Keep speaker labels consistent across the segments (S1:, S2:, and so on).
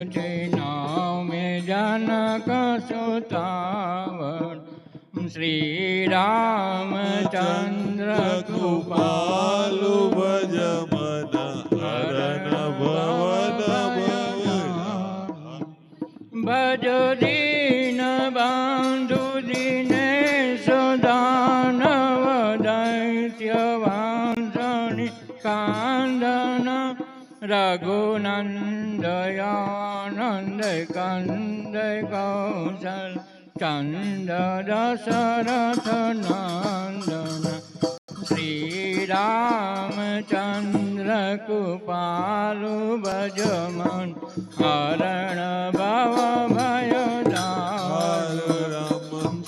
S1: नामे जनक सुतावन श्री रामचंद्र
S2: कृपालु भज मन हरण भवन
S1: भज दीन बंधु दीनेश दानव दैत्य वांसनि कांदन रघुनंदयानंद कंद कौशल चंद दशरथ नंदन श्री रामचंद्र कृपालु भज मन हरण भव भय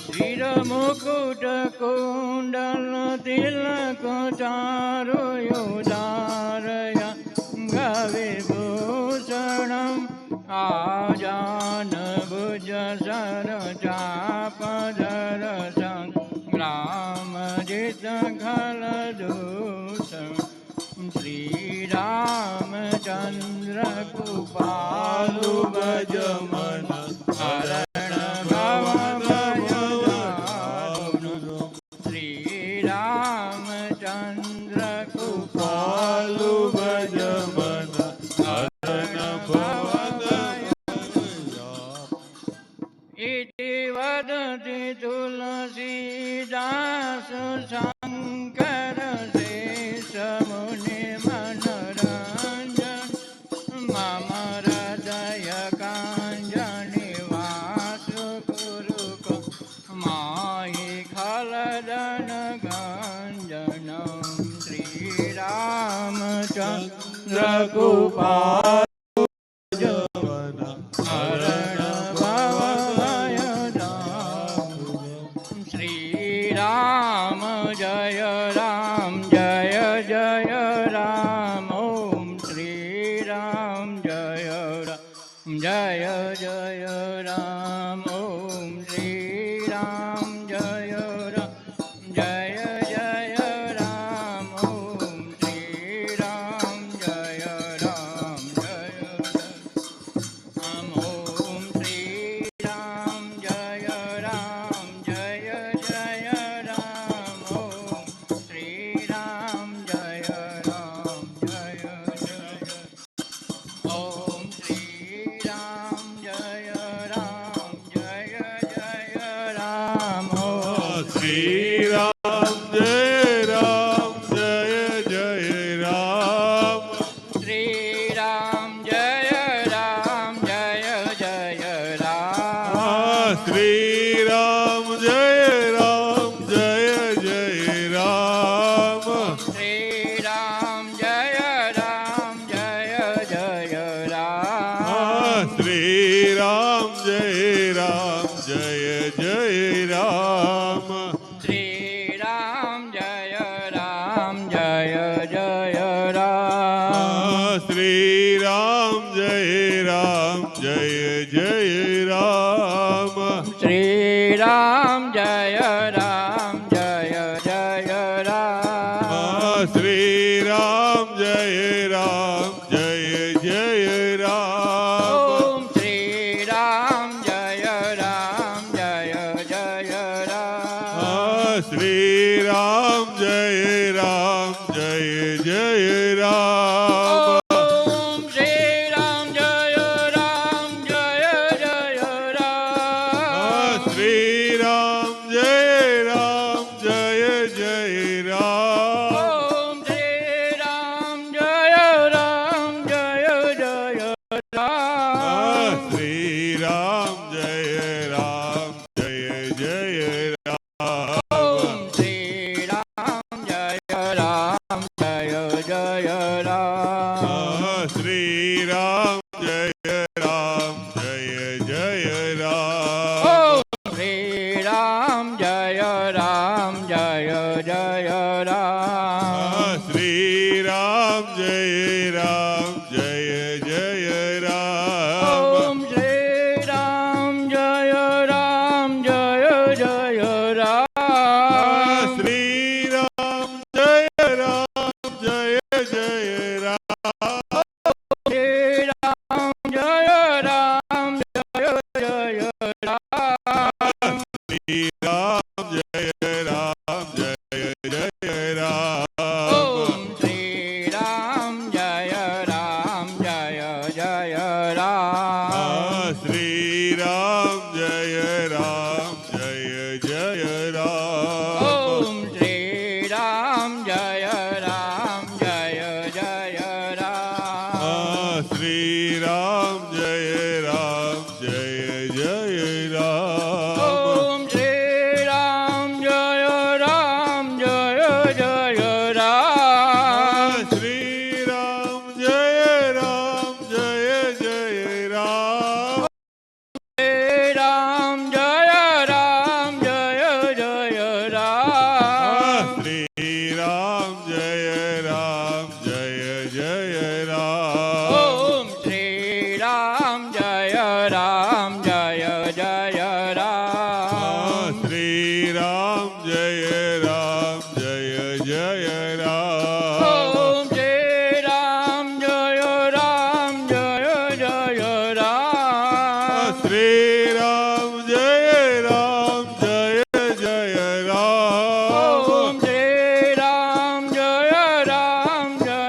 S1: श्रीर मुकुट कुंडल तिलक चारुयुदारय विभूषणम् आजान भुज सर चापधर संग्रामजित खल दूषण श्री रामचंद्र कृपालु भज मन हरण भव भय श्री रामचंद्र कृपालु भज मन हरण भव इति वदति तुलसीदास शंकर शेष मुनि मनोरंजन मम हृदय कांजनिवास कुरु माहि खलदन गंजनम श्री रामचंद्र कृपालु हरण भव भय श्री राम जय राम जय जय राम ओम श्री राम जय राम जय जय राम ओम श्री राम जय राम जय जय राम ओम श्री राम जय राम जय राम ओम श्री राम जय राम जय जय राम ओम श्री राम जय राम जय जय ओम श्री राम जय राम जय जय राम ओम
S2: श्री राम जय राम जय जय राम
S1: श्री राम जय राम जय जय राम
S2: श्री राम जय राम जय जय राम
S1: श्री राम जय राम जय जय राम
S2: श्री राम जय राम जय जय राम
S1: श्री राम जय राम जय जय राम
S2: श्री राम जय राम जय जय राम
S1: श्री राम जय राम जय जय राम
S2: श्री राम जय राम जय जय राम
S1: ओम श्री राम जय राम जय जय राम
S2: श्री राम जय राम जय जय राम
S1: ओम श्री राम जय राम जय जय राम
S2: श्री राम जय राम जय जय राम
S1: ओम श्री राम जय राम जय जय राम
S2: श्री राम जय राम जय जय राम
S1: ओम श्री राम जय राम जय जय राम
S2: श्री राम जय राम जय जय राम
S1: ओम श्री राम जय राम जय जय राम
S2: श्री राम जय राम जय जय राम
S1: ओम श्री
S2: શ્રી રામ જય રામ જય જય રામ.
S1: ઓમ શ્રી રામ જય રામ જય જય રામ.
S2: શ્રી રામ જય રામ જય જય રામ.
S1: ઓમ શ્રી રામ જય રામ જય જય રામ.
S2: શ્રી રામ જય રામ જય જય રામ.
S1: ઓમ શ્રી રામ જય રામ જય જય રામ.
S2: શ્રી રામ જય રામ જય જય રામ.
S1: શ્રી રામ જય રામ જય જય રામ.
S2: શ્રી રામ જય રામ જય જય રામ.
S1: ઓમ શ્રી રામ જય રામ જય જય રામ.
S2: શ્રી રામ જય રામ જય જય રામ.
S1: ઓમ શ્રી રામ જય રામ જય જય રામ.
S2: શ્રી રામ જય રામ જય જય રામ.
S1: ઓમ શ્રી રામ જય રામ જય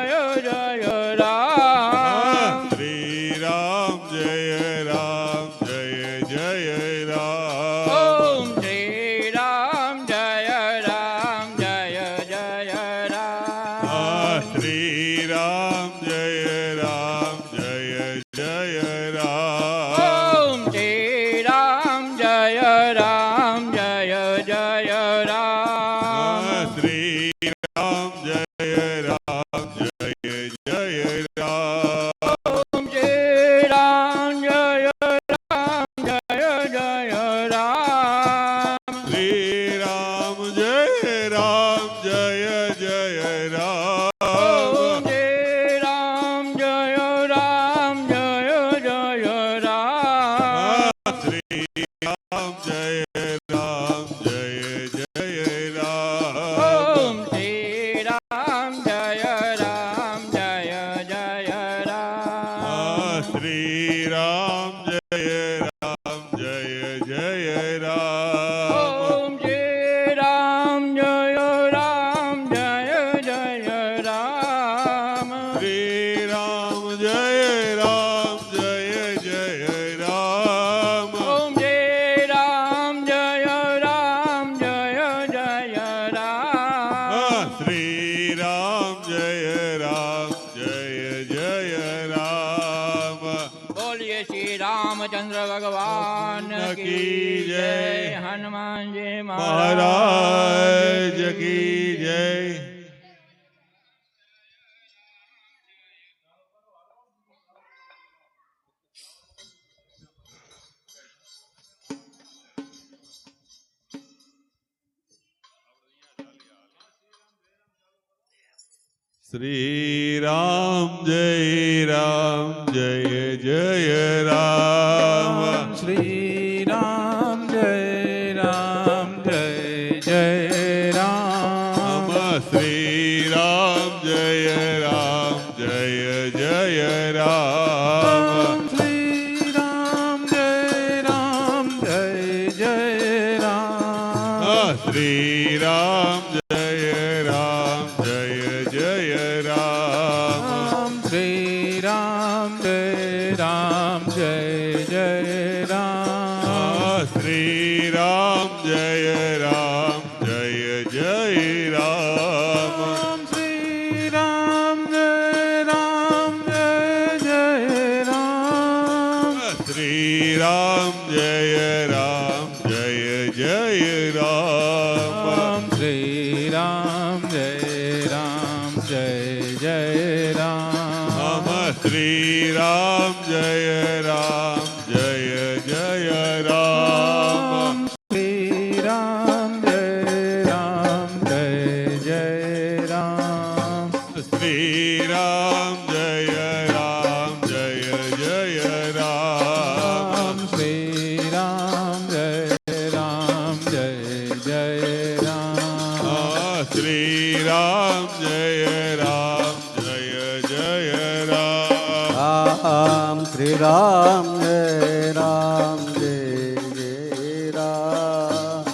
S1: જય રામ.
S2: શ્રી રામ જય રામ જય જય રામ.
S1: ઓમ શ્રી રામ જય રામ જય જય રામ.
S2: શ્રી રામ જય રામ જય જય રામ.
S1: ઓમ શ્રી રામ જય રામ જય જય રામ.
S2: શ્રી રામ જય રામ જય જય રામ.
S1: ઓમ શ્રી રામ જય રામ જય જય રામ.
S2: શ્રી રામ જય રામ જય જય રામ.
S1: ઓમ શ્રી રામ જય રામ જય જય રામ.
S2: શ્રી રામ જય રામ જય જય રામ.
S1: ઓમ શ્રી રામ જય રામ જય જય રામ.
S2: શ્રી રામ જય રામ જય જય રામ.
S1: ઓમ શ્રી રામ જય રામ જય જય રામ.
S2: શ્રી રામ જય રામ જય જય રામ.
S1: ઓમ શ્રી રામ જય રામ જય જય રામ.
S2: શ્રી રામ જય રામ જય જય રામ.
S1: બોલીએ શ્રી રામચંદ્ર ભગવાન કી જય. હનુમાનજી
S2: મહારાજ કી જય. શ્રી રામ જય રામ જય જય રામ.
S3: શ્રી રામ જય રામ જય જય રામ.
S2: શ્રી રામ જય રામ જય જય રામ.
S3: શ્રી રામ જય રામ જય જય રામ.
S2: શ્રી રામ જય રામ જય જય રામ.
S3: શ્રી રામ જય રામ જય જય રામ.
S2: શ્રી રામ જય રામ જય જય રામ.
S3: શ્રી રામ જય રામ જય જય રામ.
S2: શ્રી રામ જય રામ જય જય રામ.
S3: શ્રી રામ જય રામ જય જય રામ.
S2: શ્રી રામ જય રામ જય જય રામ.
S3: શ્રી રામ જય રામ જય જય રામ.
S2: શ્રી રામ જય રામ જય જય રામ.
S3: શ્રી રામ જય રામ જય જય રામ.
S2: શ્રી રામ જય રામ જય જય રામ.
S4: શ્રી રામ જય રામ જય જય રામ.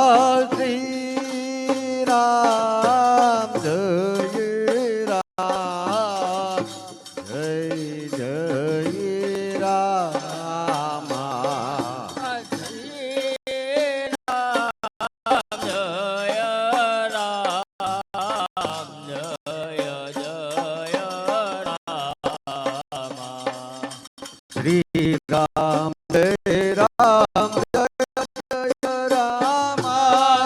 S4: શ્રી રામ જય રામ જય જય રામ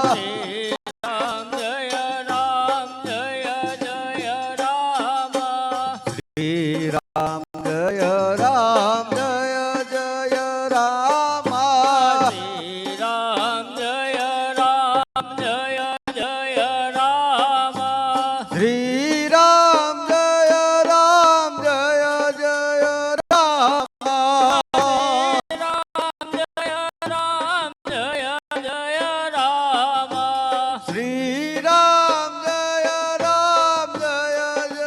S1: શ્રી રામ જય રામ જય જય રામ
S4: શ્રી રામ જય રામ જય જય રામ
S1: શ્રી રામ જય રામ જય જય રામ
S4: શ્રી રામ જય રામ જય જય રામ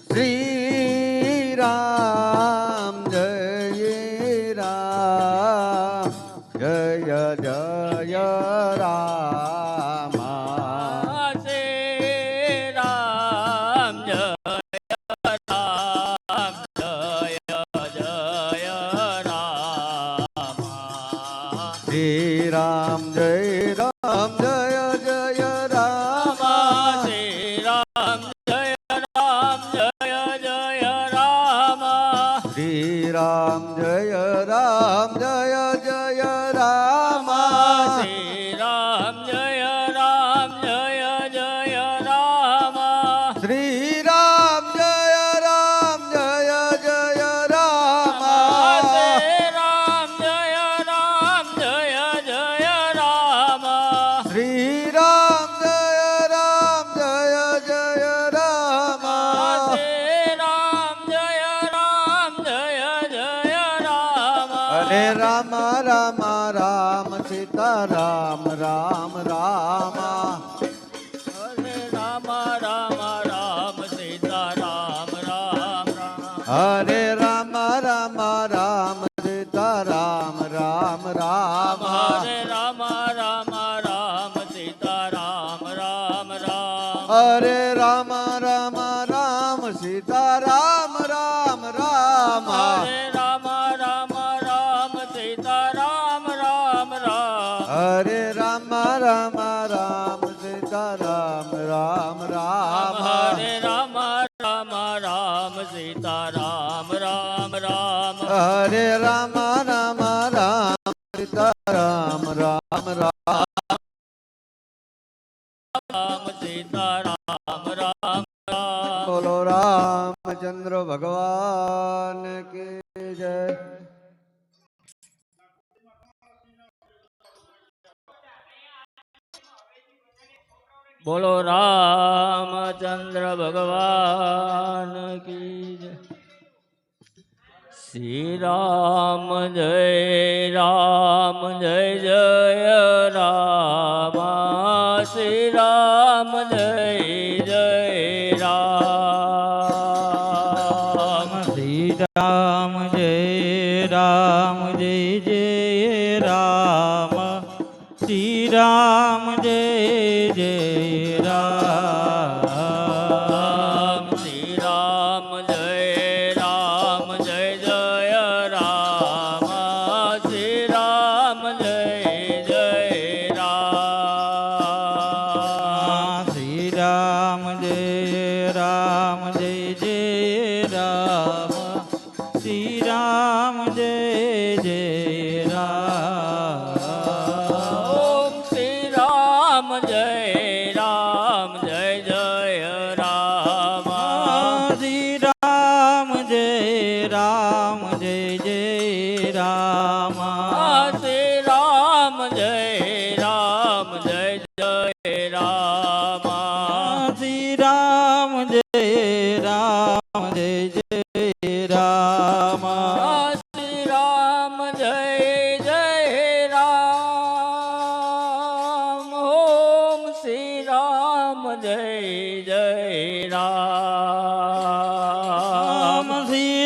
S1: શ્રી રામ જય રામ જય જય રામ
S4: શ્રી રામ જય રામ જય જય રામ શ્રી રામ જય રામ જય જય રામ શ્રી રામ જય રામ જય જય રામ શ્રી રામ જય રામ જય જય રામ શ્રી રામ જય રામ જય જય રામ શ્રી રામ જય રામ જય જય રામ હરે રામ રામ રામ સીતા રામ રામ રામ હરે રામ રામ રામ સીતા રામ રામ રામ
S1: હરે રામ રામ રામ સીતા રામ રામ રામ
S4: હરે રામ રામ રામ સીતા રામ રામ રામ
S1: હરે રામ રામ રામ સીતા રામ રામ રામ
S4: હરે રામ રામ રામ સીતા રામ રામ રામ
S1: હરે રામ રામ રામ સીતા રામ રામ રામ
S4: હરે રામ રામ રામ સીતા રામ રામ રામ
S1: રામ સીતા રામ રામ રામ
S4: બોલો રામચંદ્ર ભગવાન કી જય
S1: બોલો રામચંદ્ર ભગવાન કી જય શ્રી રામ જય જય રામ શ્રી રામ જય રામ
S3: શ્રી રામ જય રામ જય જય રામ શ્રી રામ જય જય રામ
S1: શ્રી રામ જય જય રામ શ્રી રામ જય રામ
S3: શ્રી રામ જય જય રામ શ્રી રામ જય જય રામ
S1: ઓમ શ્રી રામ જય જય રામ
S3: શ્રી રામ જય જય રામ
S1: શ્રી રામ જય જય રામ
S3: શ્રી રામ જય જય રામ
S1: શ્રી રામ જય રામ ઓમ શ્રી રામ જય રામ
S3: શ્રી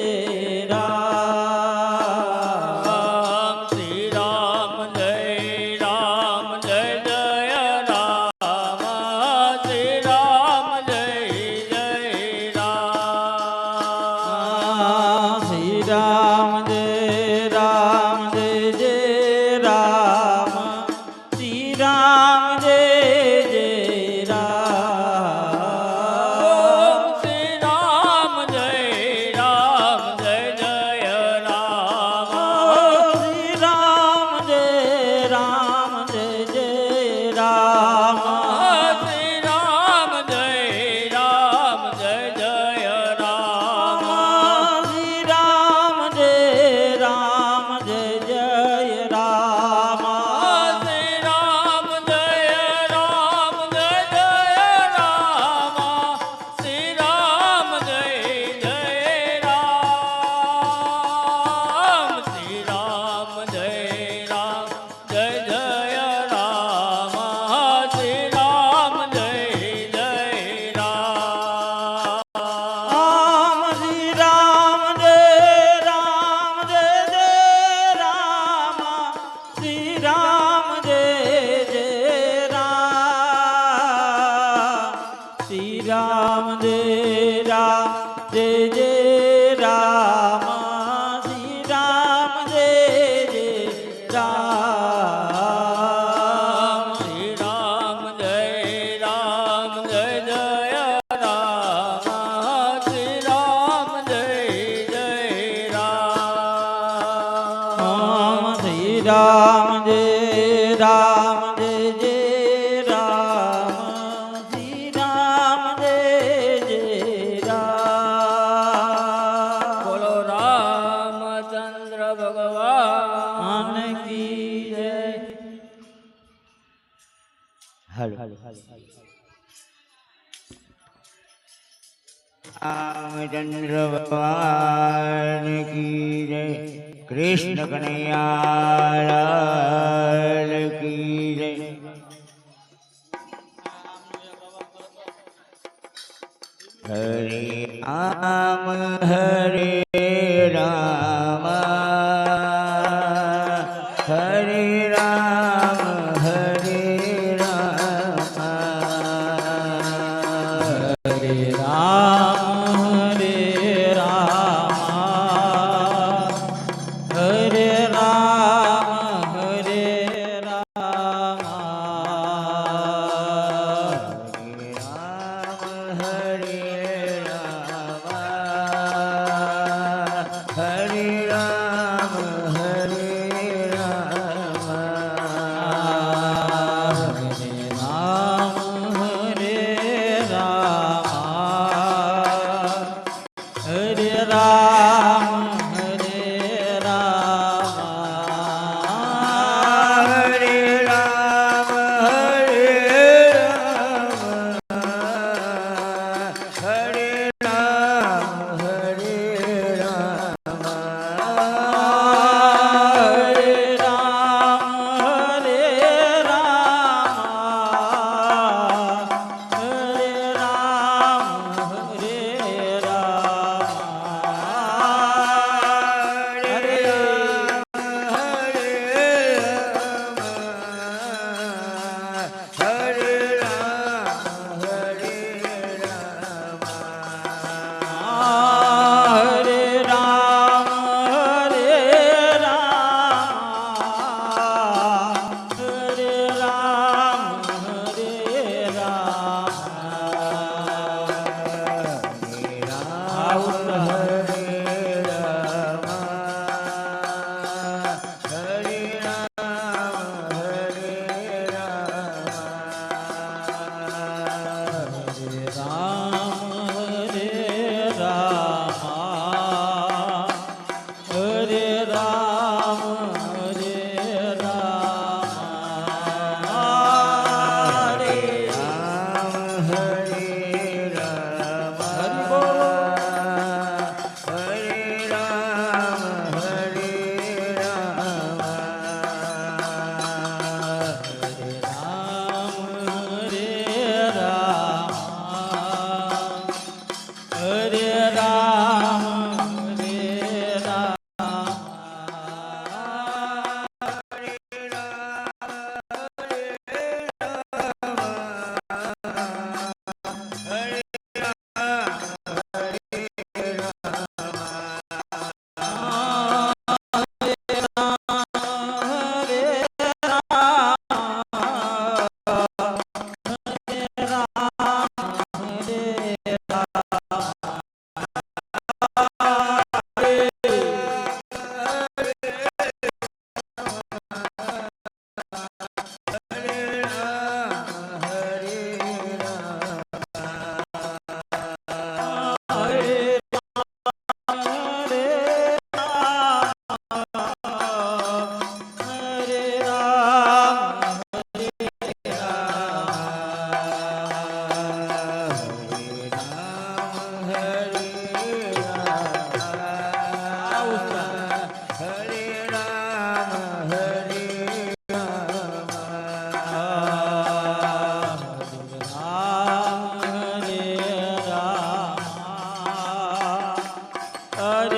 S3: રામ જય જય રામ શ્રી રામ જય જય રામ
S1: શ્રી રામ જય જય રામ
S3: શ્રી રામ જય જય રામ
S1: શ્રી રામ જય જય રામ
S3: શ્રી રામ જય જય રામ
S1: શ્રી રામ જય રામ શ્રી રામ જય રામ શ્રી રામ જય રામ શ્રી રામ જય રામ
S3: શ્રી રામ જય જય રામ શ્રી રામ જય જય રામ શ્રી રામ જય જય રામ શ્રી રામ જય જય રામ
S1: શ્રી રામ જય જય રામ શ્રી રામ જય રામ
S3: શ્રી રામ જય રામ જય જય રામ શ્રી રામ જય જય રામ
S1: બોલો રામચંદ્ર ભગવાન
S3: કી જય
S5: रामचंद्र भगवान की जय कृष्ण कन्हैया लाल की जय हरे राम हरे राम हरे राम हरे राम
S3: હરે રામ હરે રામ હરે રામ હરે રામ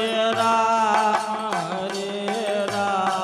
S3: હરે રામ હરે રામ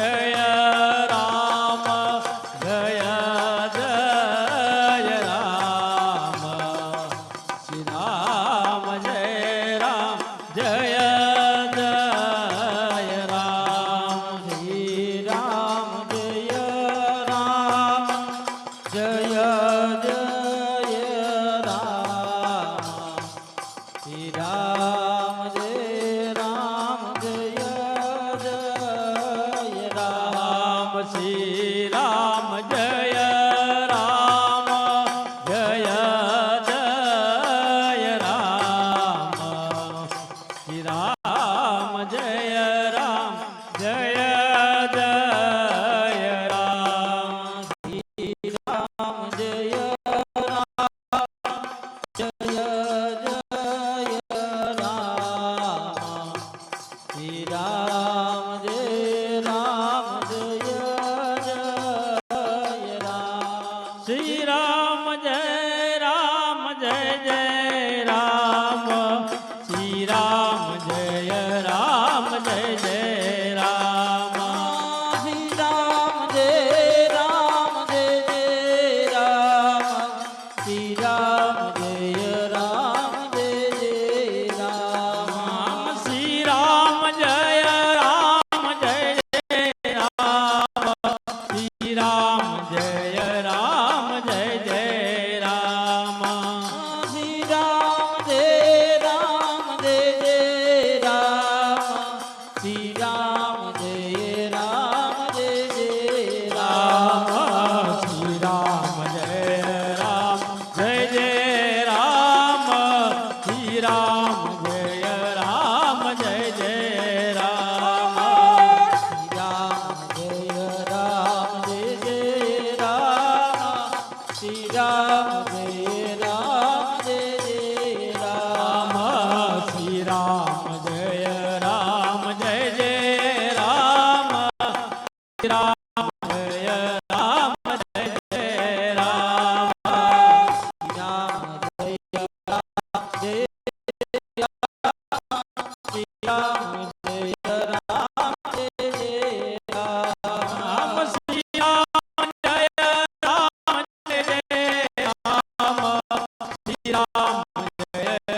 S3: જય રામ જય જય રામ શ્રી રામ જય રામ જય જય રામ શ્રી રામ જય રામ જય જય રામ શ્રી રામ જય રામ જય જય રામ શ્રી રામ જય રામ જય જય રામ શ્રી રામ જય રામ જય જય રામ શ્રી રામ જય જય જય રામ શ્રી રામ જય રામ જય જય રામ શ્રી રામ જય રામ જય જય રામ શ્રી રામ જય રામ જય જય રામ શ્રી રામ જય રામ જય જય રામ શ્રી રામ જય રામ જય જય રામ શ્રી રામ જય રામ જય જય રામ શ્રી રામ જય રામ જય જય રામ શ્રી રામ જય રામ જય જય રામ શ્રી રામ જય રામ જય જય રામ શ્રી રામ જય રામ જય જય રામ શ્રી રામ જય રામ જય જય રામ શ્રી રામ જય રામ જય જય રામ શ્રી રામ જય રામ જય જય રામ શ્રી રામ જય રામ જય જય રામ શ્રી રામ જય રામ જય જય રામ શ્રી રામ જય રામ જય શ્રી રામ જય રામ જય જય રામ શ્રી રામ જય રામ જય જય રામ શ્રી રામ જય રામ જય જય રામ શ્રી રામ જય રામ જય જય રામ શ્રી રામ જય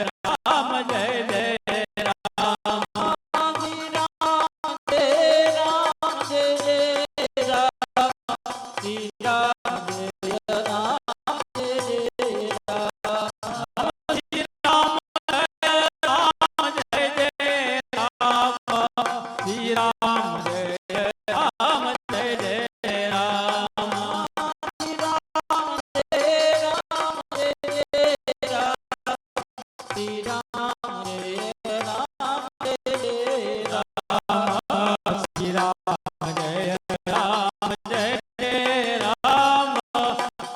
S3: રામ જય જય રામ શ્રી રામ જય રામ જય જય રામ શ્રી રામ જય રામ જય જય રામ શ્રી રામ જય રામ જય જય રામ શ્રી રામ જય રામ જય જય રામ શ્રી રામ જય રામ જય જય રામ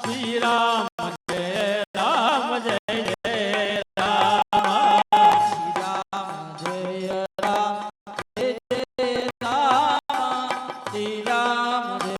S3: શ્રી રામ જય રામ જય જય રામ શ્રી રામ જય રામ જય જય રામ શ્રી રામ જય